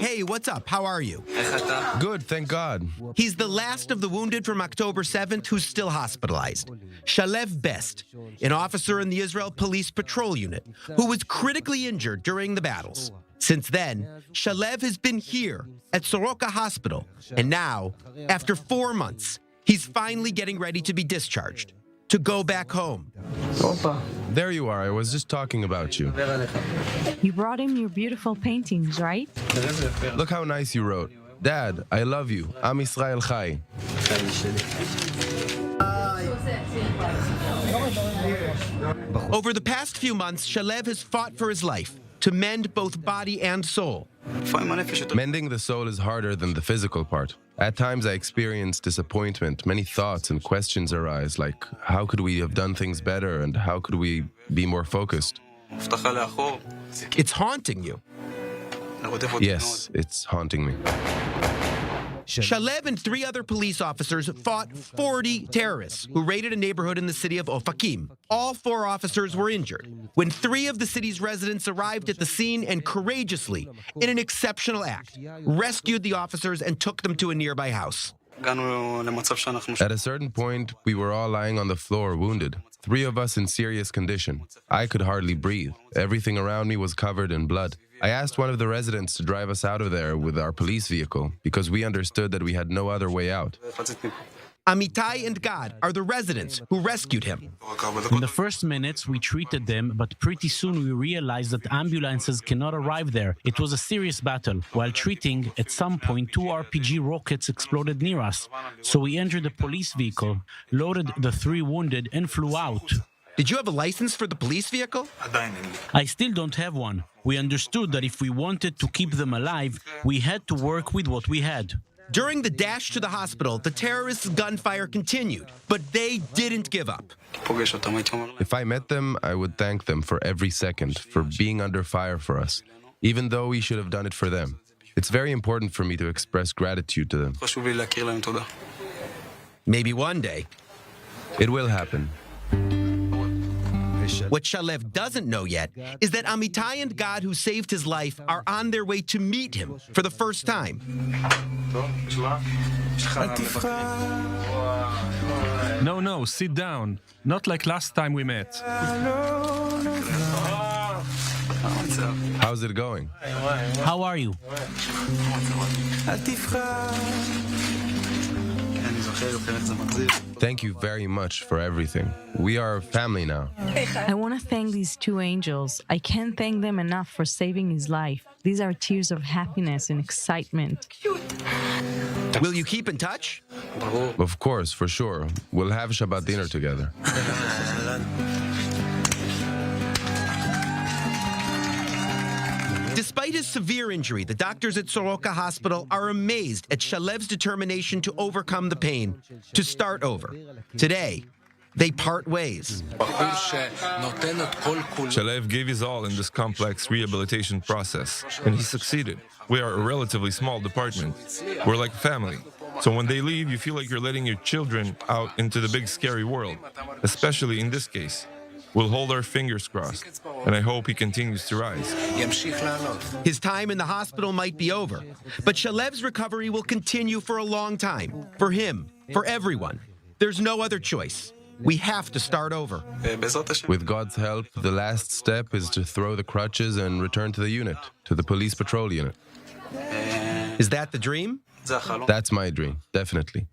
Hey, what's up? How are you? Good, thank God. He's the last of the wounded from October 7th who's still hospitalized. Shalev Best, an officer in the Israel Police Patrol Unit, who was critically injured during the battles. Since then, Shalev has been here at Soroka Hospital, and now, after 4 months, he's finally getting ready to be discharged, to go back home. There you are, I was just talking about you. You brought him your beautiful paintings, right? Look how nice you wrote. Dad, I love you. Am Israel Chai. Over the past few months, Shalev has fought for his life, to mend both body and soul. Mending the soul is harder than the physical part. At times I experience disappointment. Many thoughts and questions arise, like how could we have done things better and how could we be more focused? It's haunting you. Yes, it's haunting me. Shalev and 3 other police officers fought 40 terrorists who raided a neighborhood in the city of Ofakim. All 4 officers were injured when 3 of the city's residents arrived at the scene and courageously, in an exceptional act, rescued the officers and took them to a nearby house. At a certain point, we were all lying on the floor, wounded. 3 of us in serious condition. I could hardly breathe. Everything around me was covered in blood. I asked one of the residents to drive us out of there with our police vehicle because we understood that we had no other way out. Amitai and Gad are the residents who rescued him. In the first minutes, we treated them, but pretty soon we realized that ambulances cannot arrive there. It was a serious battle. While treating, at some point, 2 RPG rockets exploded near us. So we entered the police vehicle, loaded the 3 wounded, and flew out. Did you have a license for the police vehicle? I still don't have one. We understood that if we wanted to keep them alive, we had to work with what we had. During the dash to the hospital, the terrorists' gunfire continued, but they didn't give up. If I met them, I would thank them for every second, for being under fire for us, even though we should have done it for them. It's very important for me to express gratitude to them. Maybe one day. It will happen. What Shalev doesn't know yet is that Amitai and Gad, who saved his life, are on their way to meet him for the first time. No, sit down. Not like last time we met. How's it going? How are you? Thank you very much for everything. We are family now. I want to thank these 2 angels. I can't thank them enough for saving his life. These are tears of happiness and excitement. Will you keep in touch? Of course, for sure. We'll have Shabbat dinner together. Despite his severe injury, the doctors at Soroka Hospital are amazed at Shalev's determination to overcome the pain, to start over. Today, they part ways. Shalev gave his all in this complex rehabilitation process, and he succeeded. We are a relatively small department. We're like family. So when they leave, you feel like you're letting your children out into the big scary world, especially in this case. We'll hold our fingers crossed, and I hope he continues to rise. His time in the hospital might be over, but Shalev's recovery will continue for a long time. For him, for everyone. There's no other choice. We have to start over. With God's help, the last step is to throw the crutches and return to the unit, to the police patrol unit. Is that the dream? That's my dream, definitely.